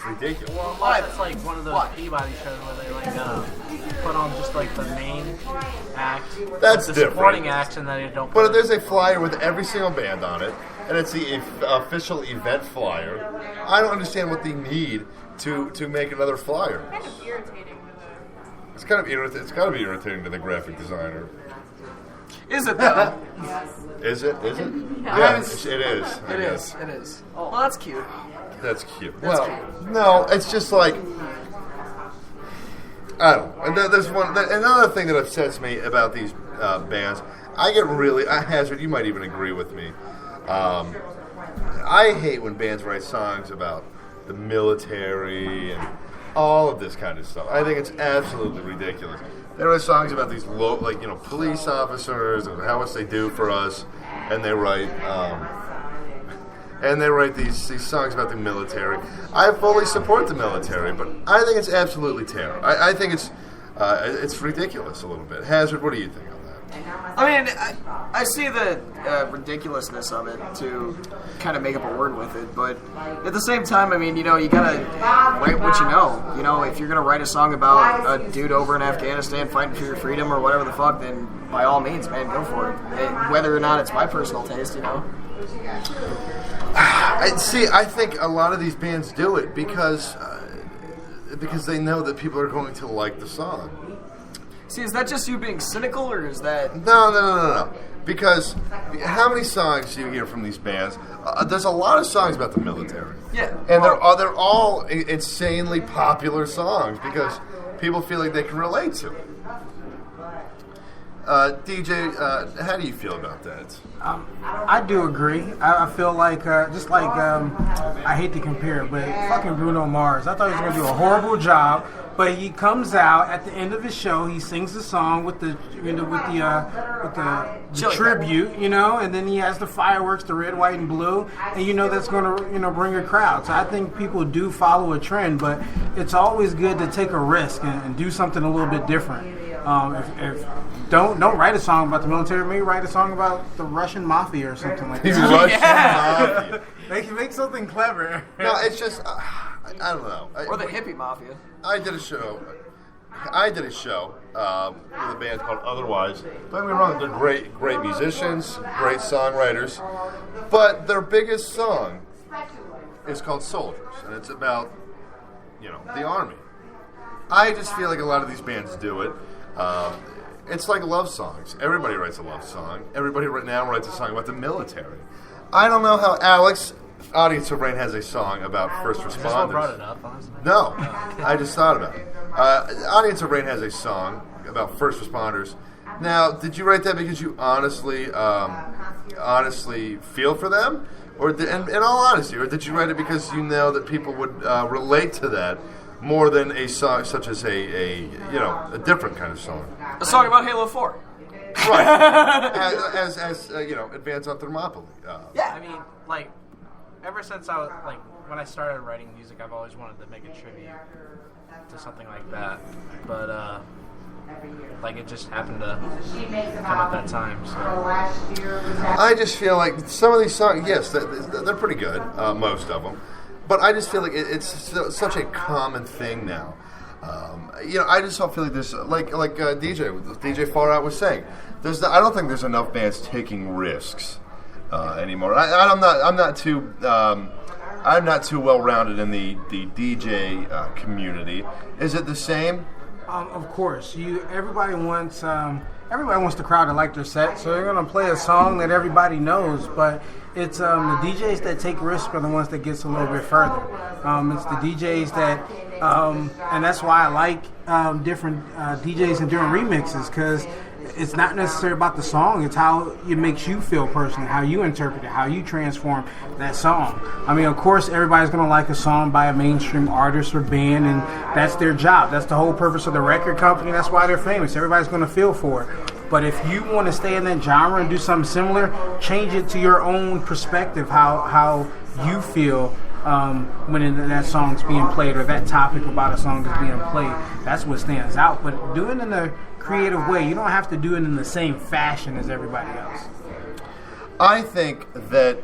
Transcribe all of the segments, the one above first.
ridiculous. Well, unless it's like one of those Peabody shows where they put on just like the main act, That's the different. supporting acts, and then they don't. But there's a flyer with every single band on it, and it's the official event flyer. I don't understand what they need to make another flyer. It's kind of irritating. It's kind of irritating. It's got to be irritating to the graphic designer. Is it though? Is it? Is it? Yeah. Yeah, it is. It is. It is. Well, that's cute. That's cute. That's well, cute. no, it's just like I don't know. And there's another thing that upsets me about these bands. I get really Hazard. You might even agree with me. I hate when bands write songs about the military and all of this kind of stuff. I think it's absolutely ridiculous. They write songs about these police officers and how much they do for us, and they write these songs about the military. I fully support the military, but I think it's absolutely terrible. I think it's ridiculous a little bit. Hazard, what do you think on that? I mean, I see the ridiculousness of it to kind of make up a word with it, but at the same time, I mean, you gotta write what you know. If you're gonna write a song about a dude over in Afghanistan fighting for your freedom or whatever the fuck, then by all means, man, go for it. Whether or not it's my personal taste, I think a lot of these bands do it because they know that people are going to like the song. See, is that just you being cynical, or is that... No. Because how many songs do you hear from these bands? There's a lot of songs about the military. Yeah. And they're all insanely popular songs because people feel like they can relate to it. DJ, how do you feel about that? I do agree. I feel like, I hate to compare, but fucking Bruno Mars. I thought he was going to do a horrible job, but he comes out at the end of his show. He sings the song with the tribute, and then he has the fireworks, the red, white, and blue, and that's going to bring a crowd. So I think people do follow a trend, but it's always good to take a risk and do something a little bit different. If don't write a song about the military. Maybe write a song about the Russian mafia or something like that. Russian mafia. They can make something clever. No, it's just I don't know. Or the hippie mafia. I did a show with a band called Otherwise. Don't get me wrong, they're great musicians, great songwriters, but their biggest song is called Soldiers, and it's about the army. I just feel like a lot of these bands do it. It's like love songs. Everybody writes a love song. Everybody right now writes a song about the military. I don't know how Alex, Audience of Rain, has a song about first responders. Is this what brought it up, honestly? No, I just thought about it. Audience of Rain has a song about first responders. Now, did you write that because you honestly feel for them? Or in all honesty, or did you write it because you know that people would relate to that more than a song such as a different kind of song? A song about Halo 4. Right. as Advance on Thermopylae. Yeah, I mean, ever since when I started writing music, I've always wanted to make a tribute to something like that. But, it just happened to come at that time. So. I just feel like some of these songs, yes, they're pretty good, most of them. But I just feel like it's such a common thing now. I just don't feel like there's DJ Far Out was saying. I don't think there's enough bands taking risks anymore. I'm not too well rounded in the DJ community. Is it the same? Of course, everybody wants the crowd to like their set, so they're gonna play a song that everybody knows. But it's the DJs that take risks are the ones that gets a little bit further. It's the DJs that, and that's why I like different DJs and different remixes, because it's not necessarily about the song. It's how it makes you feel personally, how you interpret it, how you transform that song. I mean, of course, everybody's going to like a song by a mainstream artist or band, and that's their job. That's the whole purpose of the record company. That's why they're famous. Everybody's going to feel for it. But if you want to stay in that genre and do something similar, change it to your own perspective, how you feel when that song's being played, or that topic about a song is being played. That's what stands out. But do it in a creative way. You don't have to do it in the same fashion as everybody else. I think that,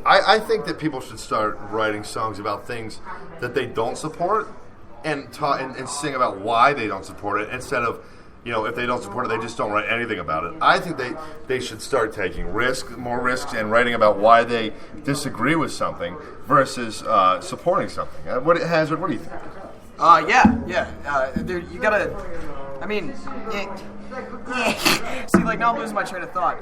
I think that people should start writing songs about things that they don't support and sing about why they don't support it instead of, if they don't support it, they just don't write anything about it. I think they should start taking more risks, and writing about why they disagree with something versus supporting something. Hazard, what do you think? You gotta. I mean, see, like now I'm losing my train of thought.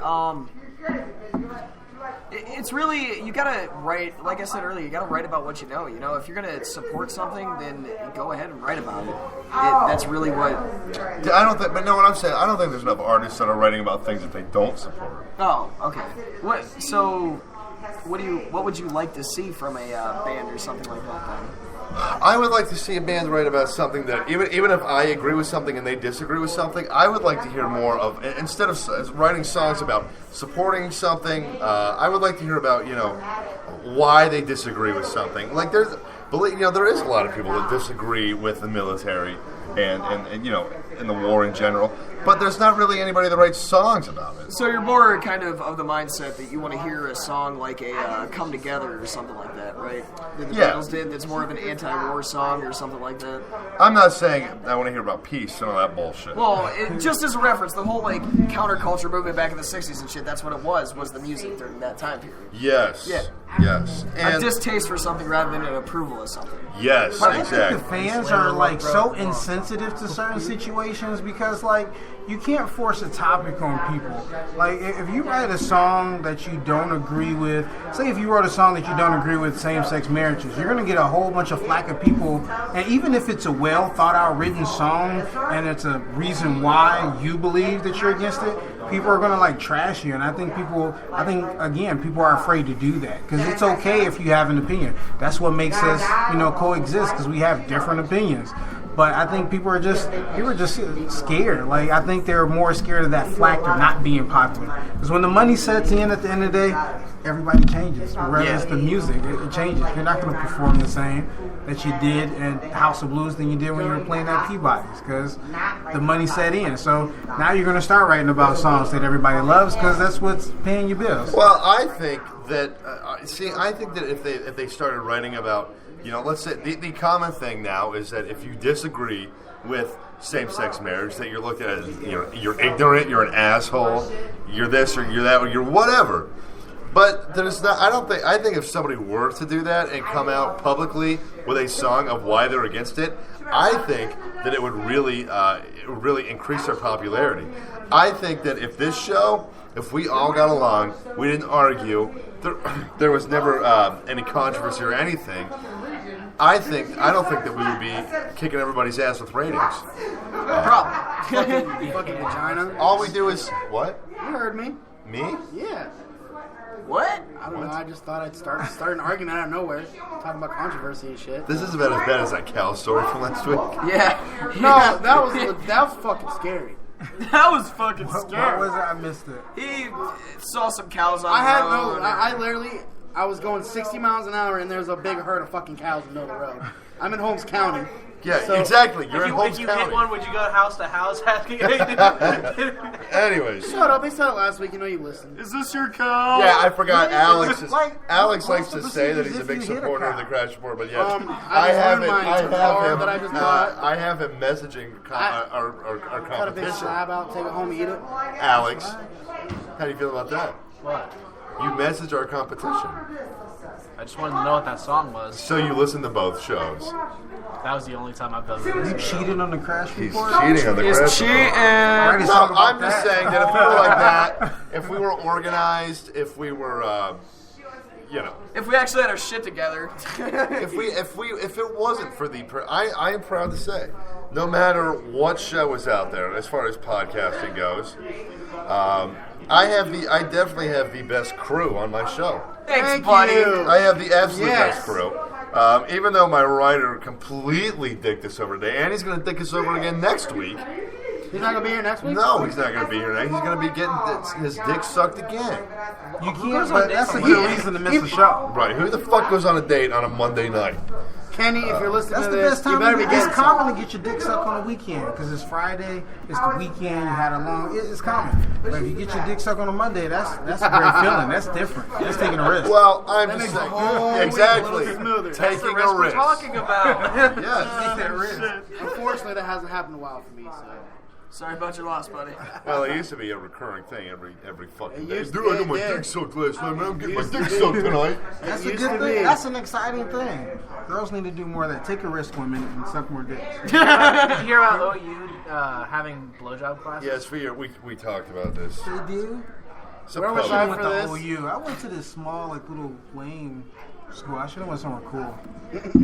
It's really, you gotta write, like I said earlier, you gotta write about what you know. If you're gonna support something, then go ahead and write about it. That's really what. I don't think, but no, what I'm saying, I don't think there's enough artists that are writing about things that they don't support. Oh, okay. What would you like to see from a band or something like that then? I would like to see a band write about something that, even if I agree with something and they disagree with something, I would like to hear more of, instead of writing songs about supporting something, I would like to hear about, why they disagree with something. Like there is a lot of people that disagree with the military and in the war in general, but there's not really anybody that writes songs about it. So you're more kind of the mindset that you want to hear a song like a Come Together or something like that, right? That the Beatles did, that's more of an anti-war song or something like that. I'm not saying I want to hear about peace and all that bullshit. Well, just as a reference, the whole counterculture movement back in the 60s and shit, that's what it was the music during that time period. Yes. Yeah. Yes. And a distaste for something rather than an approval of something. Yes, But exactly. I think the fans are so insensitive to certain situations because you can't force a topic on people. Like if you write a song that you don't agree with, say if you wrote a song that you don't agree with same-sex marriages, you're going to get a whole bunch of flack of people. And even if it's a well thought out written song and it's a reason why you believe that you're against it, people are going to trash you. And I think people are afraid to do that because it's okay if you have an opinion. That's what makes us, coexist because we have different opinions. But I think people were just scared. I think they're more scared of that flack of not being popular. Because when the money sets in at the end of the day, everybody changes. Whether it's the music, it changes. You're not going to perform the same that you did in House of Blues than you did when you were playing at Peabody's because the money set in. So now you're going to start writing about songs that everybody loves because that's what's paying your bills. Well, I think that if they started writing about, let's say the common thing now is that if you disagree with same-sex marriage, that you're looked at as you're ignorant, you're an asshole, you're this or you're that or you're whatever. But there's not. I think if somebody were to do that and come out publicly with a song of why they're against it, I think that it would really increase their popularity. I think that if we all got along, we didn't argue, there was never any controversy or anything. I don't think that we would be kicking everybody's ass with ratings. Probably. Fucking vagina. All we do is what? You heard me. Me? Yeah. What? I don't know. I just thought I'd start an argument out of nowhere, talking about controversy and shit. This is about as bad as that cow story from last week. Yeah. No, that was fucking scary. That was fucking What scary. was it? I missed it. He saw some cows on I the had road. I literally, I was going 60 miles an hour and there's a big herd of fucking cows in the middle of the road. I'm in Holmes County. Yeah, So- exactly. You're in Holmes If you County. hit one, would you go house to house asking? Anyways. Shut up! They said it last week. You know you listen. Is this your cow? Yeah, I forgot. Alex What's likes the to say that procedures he's a if big you hit a supporter of cow? the crash report, but yes, I have learned it. mine. I It's a have bar him. that I just got. I have him messaging our Cut a big competition. slab out, take it home, eat it. Alex, how do you feel about that? What? You message our competition, I just wanted to know what that song was. so you listen to both shows. That was the only time I've done You this. cheated on the crash He's report? cheating on the It's crash cheating. report. Write a No, song about I'm just that. saying that if we were like that, if we were organized, if we were, If we actually had our shit together. if it wasn't for I am proud to say, no matter what show is out there as far as podcasting goes, I definitely have the best crew on my show. Thanks, Thank buddy. you. I have the absolute Yes. best crew. Even though my writer completely dicked us over today, and he's going to dick us over again next week. He's not gonna be here next week. No, he's not going to be here next. He's going to be getting his dick sucked again. You can't, but that's a good reason to miss the show. Right? Who the fuck goes on a date on a Monday night? Kenny, if you're listening That's to the this, best time. you better be It's getting common to get your dick sucked on the weekend because it's Friday. It's the weekend. You had a long. It's common. But if you get your dick sucked on a Monday, that's a great feeling. That's different. That's taking a risk. Well, I'm That just makes the whole saying. week a Exactly. little smoother. That's the Taking risk a we're risk. talking about. Yes. Take that risk. Unfortunately, that hasn't happened in a while for me. So. Sorry about your loss, buddy. Well, it used to be a recurring thing every fucking It day. used Dude, to I got be, my yeah. dick sucked last night, man. I'm getting my Used to dick be. sucked tonight. That's a used good to thing. be. That's an exciting thing. Girls need to do more of that. Take a risk, women, and suck more dicks. Did you hear about OU having blowjob classes? Yes, we talked about this. They do. Where was Supposed- I I went for to this? OU. I went to this small, like, little lame school. I should have went somewhere cool.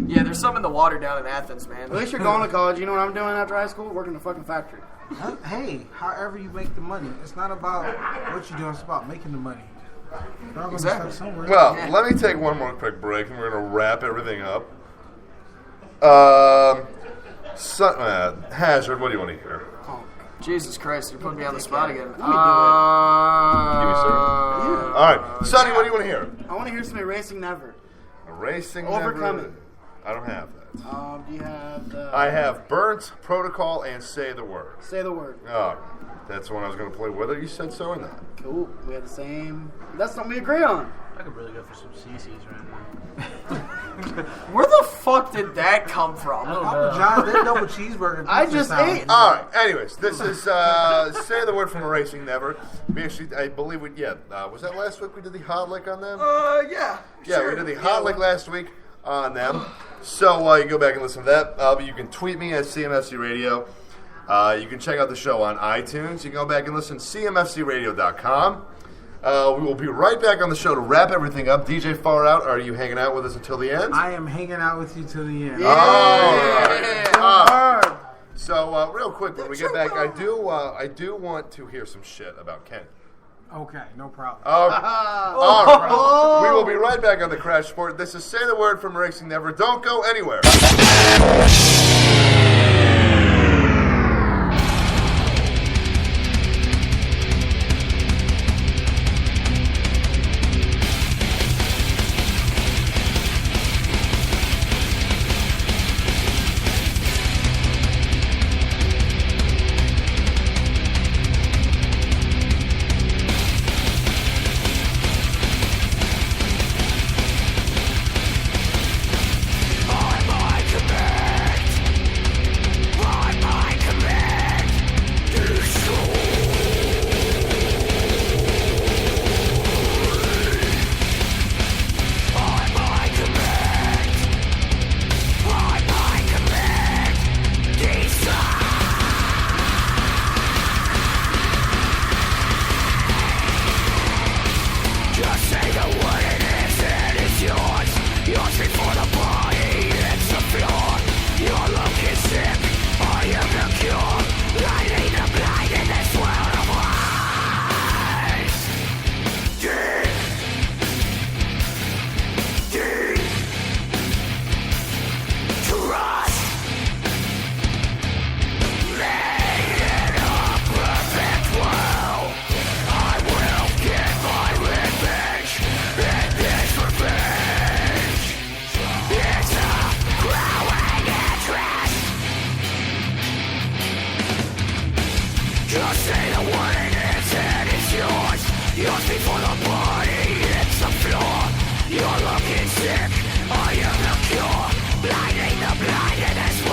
Yeah, there's some in the water down in Athens, man. At least you're going to college. You know what I'm doing after high school? Working in a fucking factory. Hey, however you make the money. It's not about what you're doing. It's about making the money. You're all gonna Exactly. start somewhere. Well, let me take one more quick break, and we're going to wrap everything up. Hazard, what do you want to hear? Jesus Christ, you're putting me on the spot again. Give me, sir. All right, Sonny, what do you want to hear? I want to hear some Erasing Never. Racing Overcoming. Never- I don't have that. Do you have the... I have Burnt, Protocol, and Say the Word. Say the word. Oh, that's the one I was going to play. Whether you said so or not. Cool. We have the same... That's something we agree on. I could really go for some CC's right now. Where the fuck did that come from? Papa John's, they double cheeseburger. I pizza just sounds ate- good. All right. Anyways, this is Say the Word from Erasing Never. We actually, I believe was that last week we did the hot lick on them? Yeah. Yeah, sure. we did the hot lick last week on them. So you go back and listen to that. But you can tweet me at CMFC Radio. You can check out the show on iTunes. You can go back and listen to cmfcradio.com. We will be right back on the show to wrap everything up. DJ Far Out, are you hanging out with us until the end? I am hanging out with you till the end. Yeah. All right. Hard. So real quick, when we get back, I do want to hear some shit about Kenny. Okay, no problem. All right. We will be right back on the Crash Report. This is Say the Word from Racing Never. Don't go anywhere. Yours before the body hits the floor. You're looking sick, I am the cure. Blinding the blind in this world.